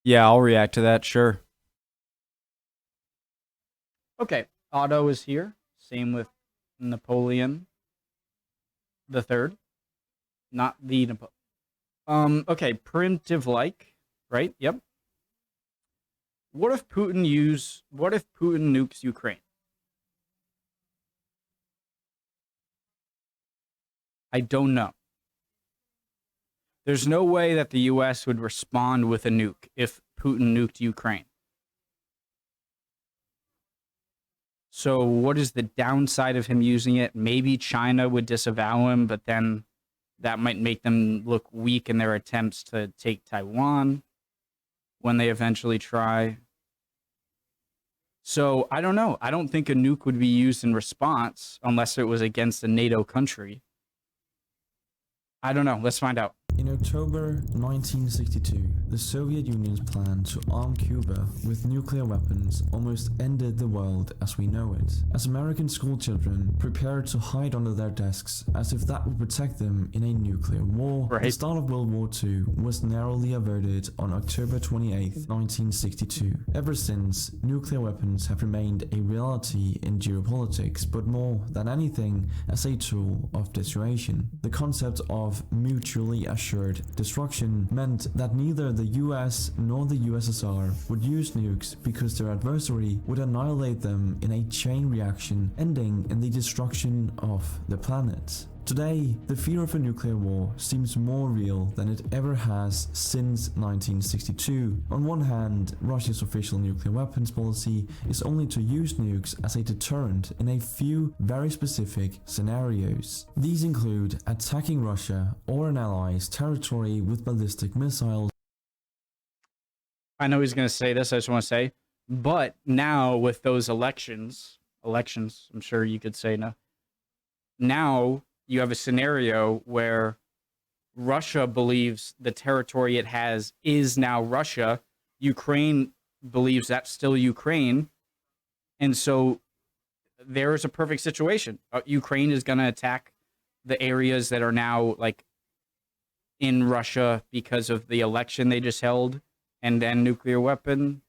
Yeah, I'll react to that, sure. Okay, Otto is here. Same with Napoleon the Third, not the okay, primitive like, right? Yep. What if Putin nukes Ukraine? I don't know. There's no way that the US would respond with a nuke if Putin nuked Ukraine. So what is the downside of him using it? Maybe China would disavow him, but then that might make them look weak in their attempts to take Taiwan when they eventually try. So I don't know. I don't think a nuke would be used in response unless it was against a NATO country. I don't know. Let's find out. In October 1962, the Soviet Union's plan to arm Cuba with nuclear weapons almost ended the world as we know it, as American schoolchildren prepared to hide under their desks as if that would protect them in a nuclear war. Right. The start of World War II was narrowly averted on October 28, 1962. Ever since, nuclear weapons have remained a reality in geopolitics, but more than anything as a tool of dissuasion. The concept of mutually assured destruction meant that neither the US nor the USSR would use nukes because their adversary would annihilate them in a chain reaction ending in the destruction of the planet. Today, the fear of a nuclear war seems more real than it ever has since 1962. On one hand, Russia's official nuclear weapons policy is only to use nukes as a deterrent in a few very specific scenarios. These include attacking Russia or an ally's territory with ballistic missiles. I know he's going to say this, I just want to say, but now with those elections, I'm sure you could say now you have a scenario where Russia believes the territory it has is now Russia. Ukraine believes that's still Ukraine. And so there is a perfect situation. Ukraine is going to attack the areas that are now like in Russia because of the election they just held, and then nuclear weapons,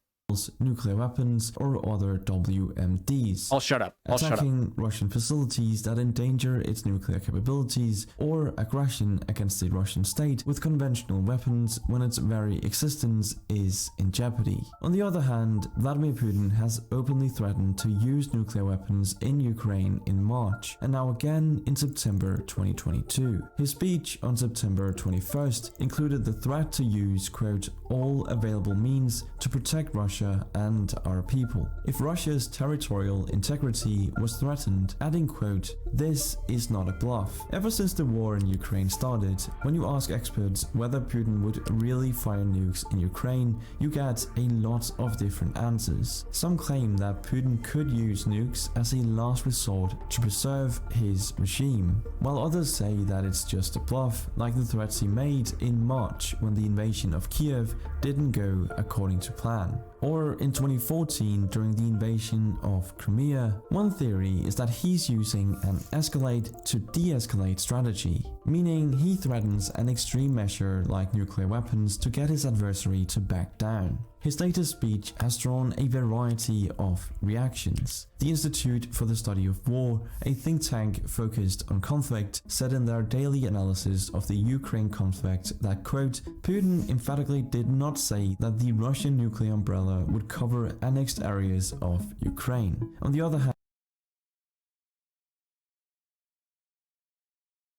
or other WMDs. I'll shut up. Attacking Russian facilities that endanger its nuclear capabilities, or aggression against the Russian state with conventional weapons when its very existence is in jeopardy. On the other hand, Vladimir Putin has openly threatened to use nuclear weapons in Ukraine in March, and now again in September 2022. His speech on September 21st included the threat to use, quote, all available means to protect Russia and our people. If Russia's territorial integrity was threatened, adding, quote, this is not a bluff. Ever since the war in Ukraine started, when you ask experts whether Putin would really fire nukes in Ukraine, you get a lot of different answers. Some claim that Putin could use nukes as a last resort to preserve his regime, while others say that it's just a bluff, like the threats he made in March when the invasion of Kiev didn't go according to plan. Or in 2014 during the invasion of Crimea. One theory is that he's using an escalate to de-escalate strategy, meaning he threatens an extreme measure like nuclear weapons to get his adversary to back down. His latest speech has drawn a variety of reactions. The Institute for the Study of War, a think tank focused on conflict, said in their daily analysis of the Ukraine conflict that, quote, Putin emphatically did not say that the Russian nuclear umbrella would cover annexed areas of Ukraine. On the other hand,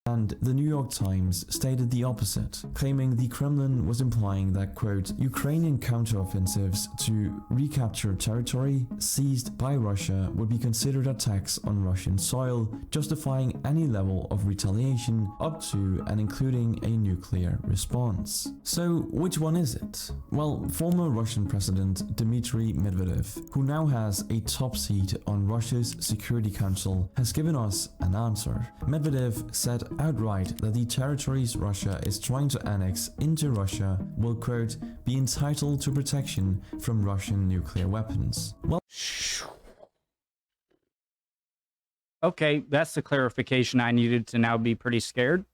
and the New York Times stated the opposite, claiming the Kremlin was implying that, quote, Ukrainian counteroffensives to recapture territory seized by Russia would be considered attacks on Russian soil, justifying any level of retaliation up to and including a nuclear response. So which one is it? Well, former Russian President Dmitry Medvedev, who now has a top seat on Russia's Security Council, has given us an answer. Medvedev said outright that the territories Russia is trying to annex into Russia will, quote, be entitled to protection from Russian nuclear weapons. Well, okay, that's the clarification I needed to now be pretty scared.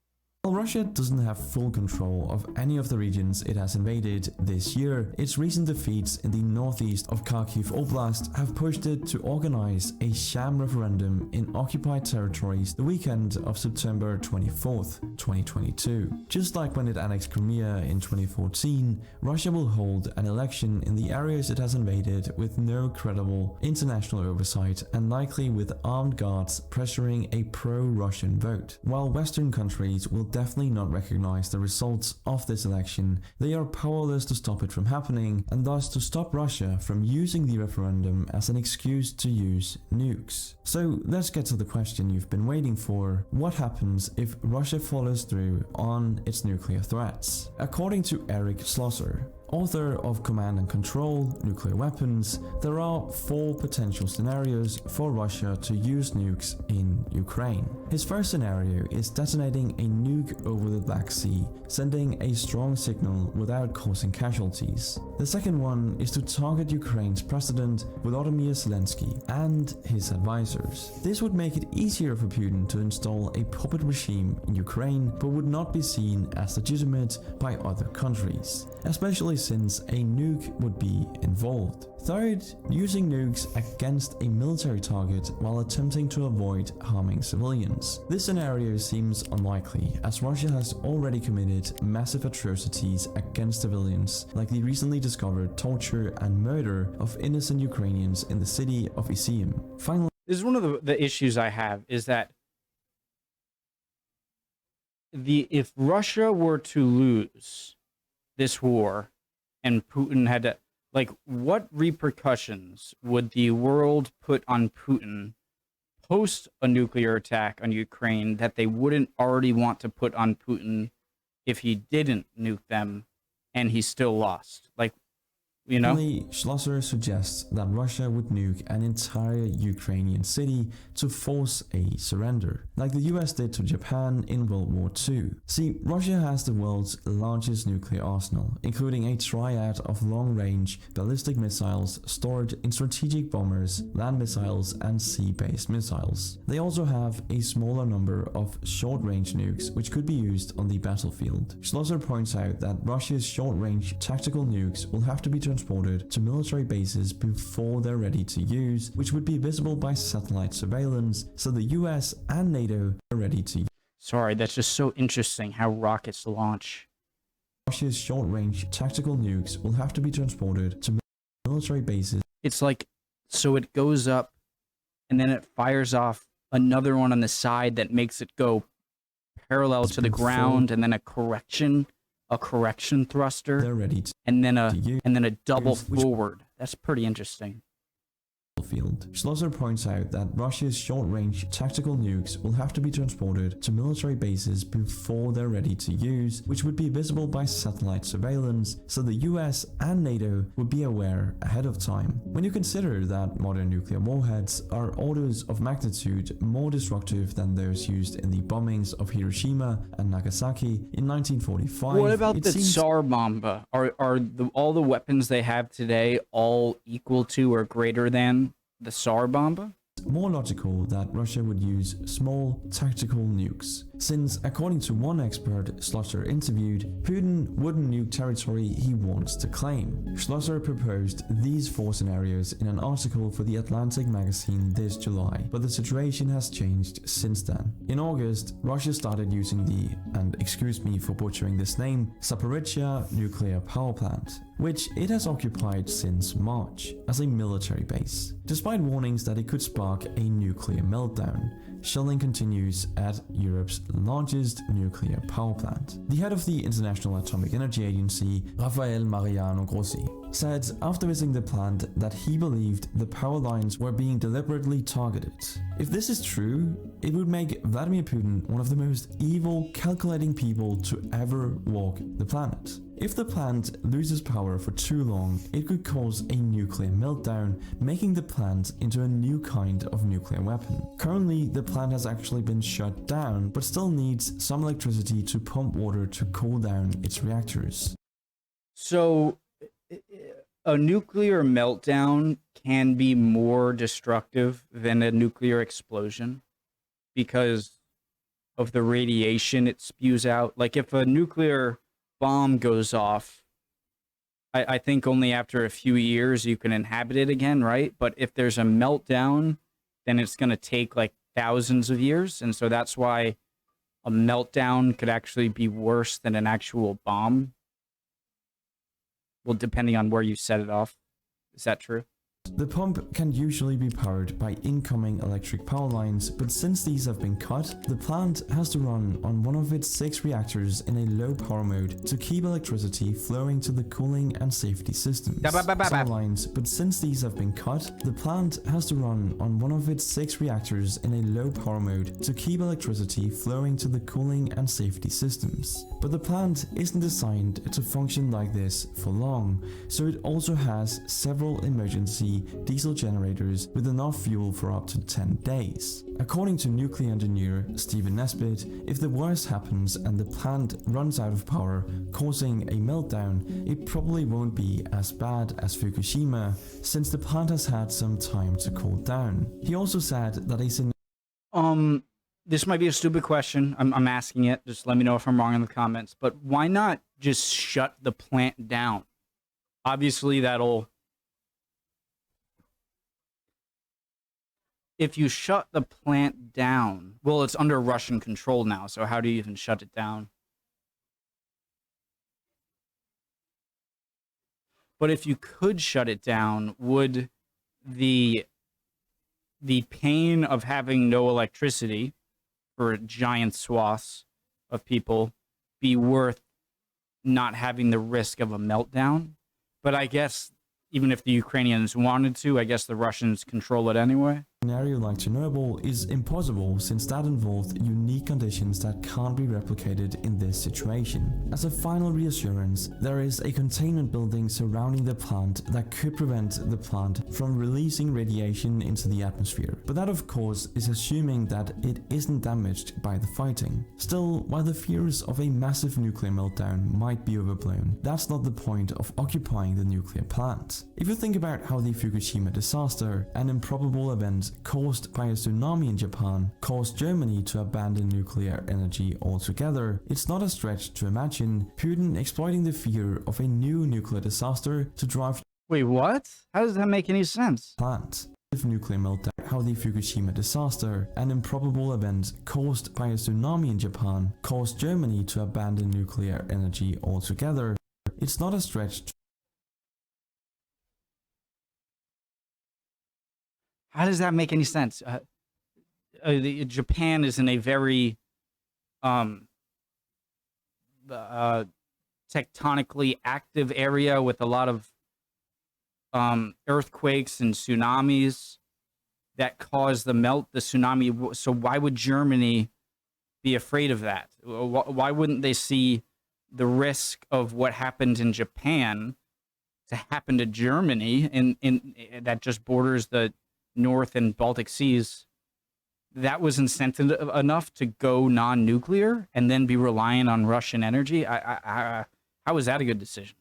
While Russia doesn't have full control of any of the regions it has invaded this year, its recent defeats in the northeast of Kharkiv Oblast have pushed it to organize a sham referendum in occupied territories the weekend of September 24th, 2022. Just like when it annexed Crimea in 2014, Russia will hold an election in the areas it has invaded with no credible international oversight and likely with armed guards pressuring a pro-Russian vote. While Western countries will definitely not recognize the results of this election, they are powerless to stop it from happening and thus to stop Russia from using the referendum as an excuse to use nukes. So let's get to the question you've been waiting for. What happens if Russia follows through on its nuclear threats? According to Eric Schlosser, author of Command and Control, Nuclear Weapons, there are 4 potential scenarios for Russia to use nukes in Ukraine. His first scenario is detonating a nuke over the Black Sea, sending a strong signal without causing casualties. The second one is to target Ukraine's president, Volodymyr Zelensky, and his advisors. This would make it easier for Putin to install a puppet regime in Ukraine, but would not be seen as legitimate by other countries, especially since a nuke would be involved. Third, using nukes against a military target while attempting to avoid harming civilians. This scenario seems unlikely, as Russia has already committed massive atrocities against civilians, like the recently discovered torture and murder of innocent Ukrainians in the city of Izium. Finally, This is one of the issues I have, is that if Russia were to lose this war and Putin had to, like, what repercussions would the world put on Putin post a nuclear attack on Ukraine that they wouldn't already want to put on Putin if he didn't nuke them and he still lost? Like, you know? Schlosser suggests that Russia would nuke an entire Ukrainian city to force a surrender, like the US did to Japan in World War II. See, Russia has the world's largest nuclear arsenal, including a triad of long-range ballistic missiles stored in strategic bombers, land missiles, and sea-based missiles. They also have a smaller number of short-range nukes which could be used on the battlefield. Schlosser points out that Russia's short-range tactical nukes will have to be transported to military bases before they're ready to use, which would be visible by satellite surveillance, so the US and NATO are ready to use. Sorry, that's just so interesting how rockets launch. Russia's short-range tactical nukes will have to be transported to military bases. It's like, so it goes up and then it fires off another one on the side that makes it go parallel to the ground, and then a correction thruster, They're ready to and then a double use, which forward. That's pretty interesting. field. Schlosser points out that Russia's short-range tactical nukes will have to be transported to military bases before they're ready to use, which would be visible by satellite surveillance, so the US and NATO would be aware ahead of time. When you consider that modern nuclear warheads are orders of magnitude more destructive than those used in the bombings of Hiroshima and Nagasaki in 1945, What about the Tsar Bomba? Are all the weapons they have today all equal to or greater than the Tsar Bomba? more logical that Russia would use small tactical nukes, since according to one expert Schlosser interviewed, Putin wouldn't nuke territory he wants to claim. Schlosser proposed these 4 scenarios in an article for The Atlantic magazine this July, but the situation has changed since then. In August, Russia started using the, and excuse me for butchering this name, Zaporizhzhia nuclear power plant, which it has occupied since March as a military base. Despite warnings that it could spark a nuclear meltdown, shelling continues at Europe's largest nuclear power plant. The head of the International Atomic Energy Agency, Rafael Mariano Grossi, said after visiting the plant that he believed the power lines were being deliberately targeted. If this is true, it would make Vladimir Putin one of the most evil, calculating people to ever walk the planet. If the plant loses power for too long, it could cause a nuclear meltdown, making the plant into a new kind of nuclear weapon. Currently, the plant has actually been shut down, but still needs some electricity to pump water to cool down its reactors. So, a nuclear meltdown can be more destructive than a nuclear explosion, because of the radiation it spews out. Like if a nuclear bomb goes off, I think only after a few years you can inhabit it again, right? But if there's a meltdown, then it's going to take like thousands of years. And so that's why a meltdown could actually be worse than an actual bomb. Well, depending on where you set it off. Is that true? The pump can usually be powered by incoming electric power lines, but since these have been cut, the plant has to run on one of its 6 reactors in a low power mode to keep electricity flowing to the cooling and safety systems. Power lines, but since these have been cut, the plant has to run on one of its 6 reactors in a low power mode to keep electricity flowing to the cooling and safety systems. But the plant isn't designed to function like this for long, so it also has several emergency diesel generators with enough fuel for up to 10 days. According to nuclear engineer Stephen Nesbitt, if the worst happens and the plant runs out of power, causing a meltdown, it probably won't be as bad as Fukushima, since the plant has had some time to cool down. He also said that this might be a stupid question. I'm asking it. Just let me know if I'm wrong in the comments. But why not just shut the plant down? Obviously, if you shut the plant down, well, it's under Russian control now, so how do you even shut it down? But if you could shut it down, would the pain of having no electricity for giant swaths of people be worth not having the risk of a meltdown? But I guess even if the Ukrainians wanted to, I guess the Russians control it anyway. A scenario like Chernobyl is impossible, since that involved unique conditions that can't be replicated in this situation. As a final reassurance, there is a containment building surrounding the plant that could prevent the plant from releasing radiation into the atmosphere. But that, of course, is assuming that it isn't damaged by the fighting. Still, while the fears of a massive nuclear meltdown might be overblown, that's not the point of occupying the nuclear plant. If you think about how the Fukushima disaster, an improbable event caused by a tsunami in Japan, caused Germany to abandon nuclear energy altogether, it's not a stretch to imagine Putin exploiting the fear of a new nuclear disaster to drive. Wait, what? How does that make any sense? Plant. Nuclear meltdown, how the Fukushima disaster, an improbable event caused by a tsunami in Japan, caused Germany to abandon nuclear energy altogether. It's not a stretch to How does that make any sense? Japan is in a very tectonically active area with a lot of earthquakes and tsunamis that cause the tsunami. So why would Germany be afraid of that? Why wouldn't they see the risk of what happened in Japan to happen to Germany in that just borders the North and Baltic Seas? That was incentive enough to go non-nuclear and then be reliant on Russian energy? How is that a good decision?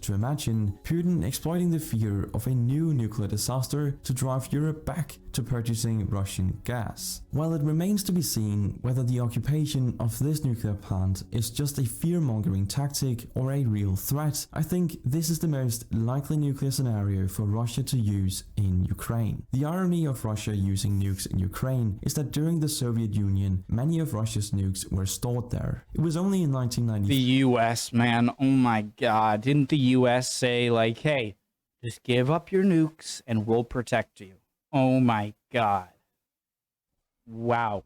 To imagine Putin exploiting the fear of a new nuclear disaster to drive Europe back to purchasing Russian gas. While it remains to be seen whether the occupation of this nuclear plant is just a fear-mongering tactic or a real threat, I think this is the most likely nuclear scenario for Russia to use in Ukraine. The irony of Russia using nukes in Ukraine is that during the Soviet Union, many of Russia's nukes were stored there. It was only in 1990. The US, man, oh my god. Didn't the US say, like, hey, just give up your nukes and we'll protect you? Oh my god. Wow.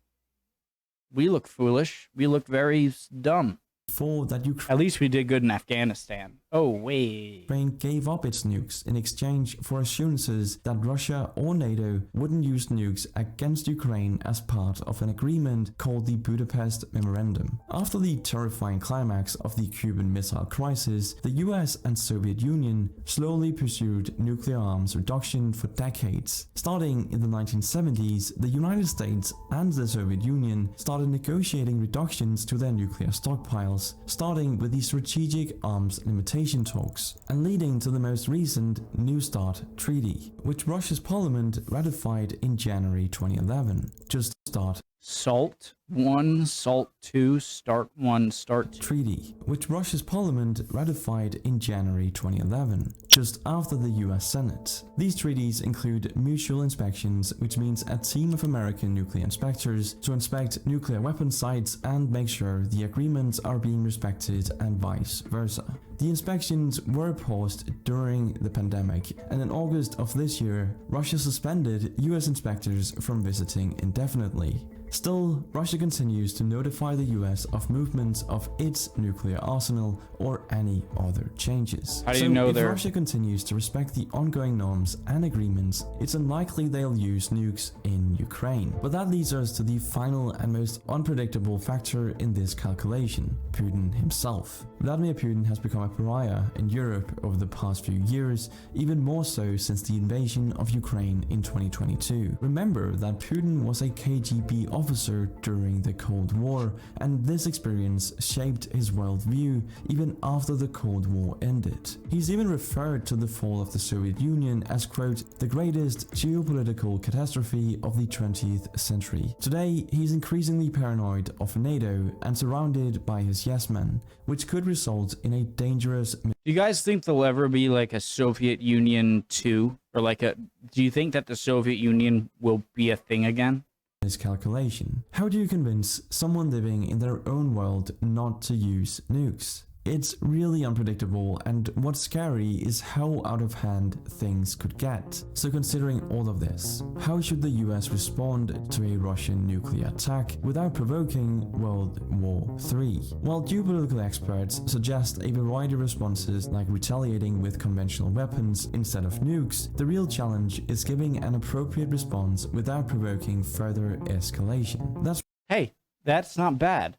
We look foolish. We look very dumb. That at least we did good in Afghanistan. Oh, wait. Ukraine gave up its nukes in exchange for assurances that Russia or NATO wouldn't use nukes against Ukraine as part of an agreement called the Budapest Memorandum. After the terrifying climax of the Cuban Missile Crisis, the US and Soviet Union slowly pursued nuclear arms reduction for decades. Starting in the 1970s, the United States and the Soviet Union started negotiating reductions to their nuclear stockpiles, starting with the Strategic Arms Limitation talks, and leading to the most recent New START treaty, which Russia's parliament ratified in January 2011. Just START. SALT 1, SALT 2, START 1, START 2. Treaty, which Russia's parliament ratified in January 2011, just after the US Senate. These treaties include mutual inspections, which means a team of American nuclear inspectors to inspect nuclear weapon sites and make sure the agreements are being respected and vice versa. The inspections were paused during the pandemic, and in August of this year, Russia suspended US inspectors from visiting indefinitely. Still, Russia continues to notify the US of movements of its nuclear arsenal or any other changes. How do you know if Russia continues to respect the ongoing norms and agreements, it's unlikely they'll use nukes in Ukraine. But that leads us to the final and most unpredictable factor in this calculation: Putin himself. Vladimir Putin has become a pariah in Europe over the past few years, even more so since the invasion of Ukraine in 2022. Remember that Putin was a KGB officer during the Cold War, and this experience shaped his worldview even after the Cold War ended. He's even referred to the fall of the Soviet Union as, quote, the greatest geopolitical catastrophe of the 20th century. Today, he's increasingly paranoid of NATO and surrounded by his yes men, which could result in a dangerous... Do you guys think there'll ever be like a Soviet Union 2? Or like do you think that the Soviet Union will be a thing again? Calculation. How do you convince someone living in their own world not to use nukes? It's really unpredictable, and what's scary is how out of hand things could get. So considering all of this, how should the US respond to a Russian nuclear attack without provoking World War III? While geopolitical experts suggest a variety of responses like retaliating with conventional weapons instead of nukes, the real challenge is giving an appropriate response without provoking further escalation. Hey, that's not bad.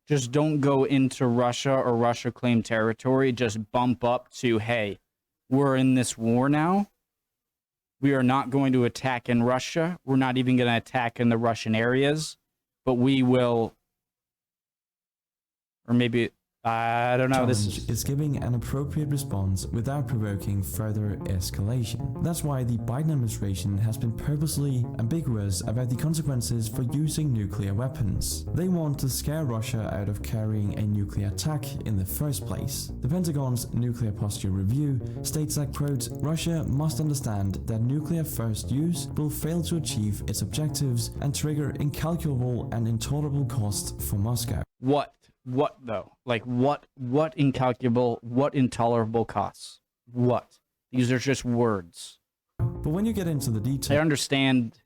Just don't go into Russia or Russia claimed territory. Just bump up to, hey, we're in this war now. We are not going to attack in Russia. We're not even going to attack in the Russian areas. But we will... Or maybe... I don't know. This is giving an appropriate response without provoking further escalation. That's why the Biden administration has been purposely ambiguous about the consequences for using nuclear weapons. They want to scare Russia out of carrying a nuclear attack in the first place. The Pentagon's Nuclear Posture Review states that, quote, Russia must understand that nuclear first use will fail to achieve its objectives and trigger incalculable and intolerable costs for Moscow. What though? Like what incalculable, what intolerable costs? What? These are just words. But when you get into the details... I understand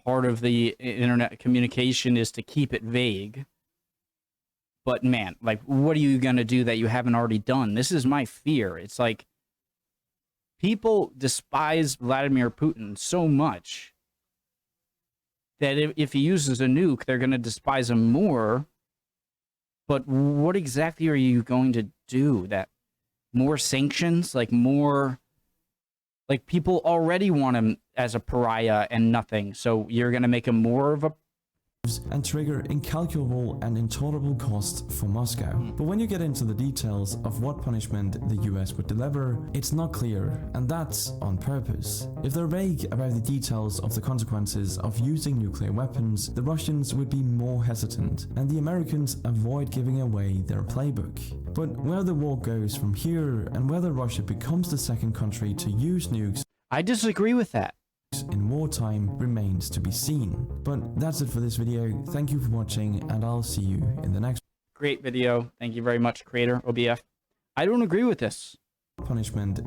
part of the internet communication is to keep it vague. But man, like what are you going to do that you haven't already done? This is my fear. It's like people despise Vladimir Putin so much that if he uses a nuke, they're going to despise him more. But what exactly are you going to do? That more sanctions, like more, like people already want him as a pariah and nothing. So you're going to make him more of a... and trigger incalculable and intolerable costs for Moscow. But when you get into the details of what punishment the US would deliver, it's not clear, and that's on purpose. If they're vague about the details of the consequences of using nuclear weapons, the Russians would be more hesitant, and the Americans avoid giving away their playbook. But where the war goes from here, and whether Russia becomes the second country to use nukes, I disagree with that. In wartime remains to be seen. But that's it for this video. Thank you for watching, and I'll see you in the next. Great video. Thank you very much, creator OBF. I don't agree with this. Punishment.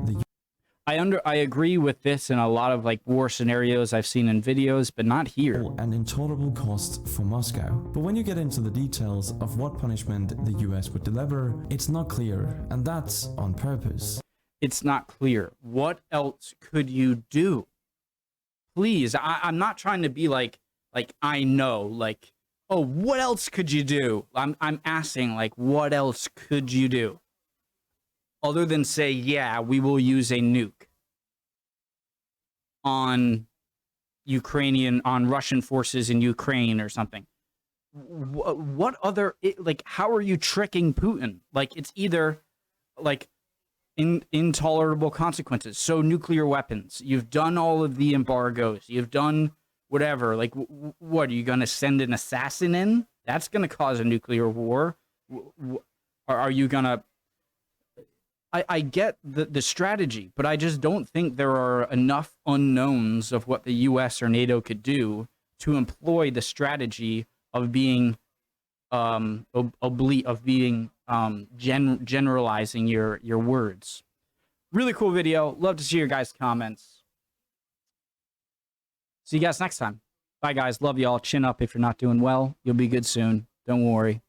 I agree with this in a lot of like war scenarios I've seen in videos, but not here. And intolerable costs for Moscow. But when you get into the details of what punishment the US would deliver, it's not clear, and that's on purpose. It's not clear. What else could you do? Please, I'm not trying to be like I know, like, oh, what else could you do? I'm asking, like, what else could you do? Other than say, yeah, we will use a nuke on Russian forces in Ukraine or something. What other, like, how are you tricking Putin? Like, it's either, like, intolerable consequences. So nuclear weapons. You've done all of the embargoes. You've done whatever. Like, what are you going to send an assassin in? That's going to cause a nuclear war. Are you going to? I get the strategy, but I just don't think there are enough unknowns of what the U.S. or NATO could do to employ the strategy of being generalizing your words. Really cool video. Love to see your guys' comments. See you guys next time. Bye, guys. Love y'all. Chin up if you're not doing well. You'll be good soon. Don't worry.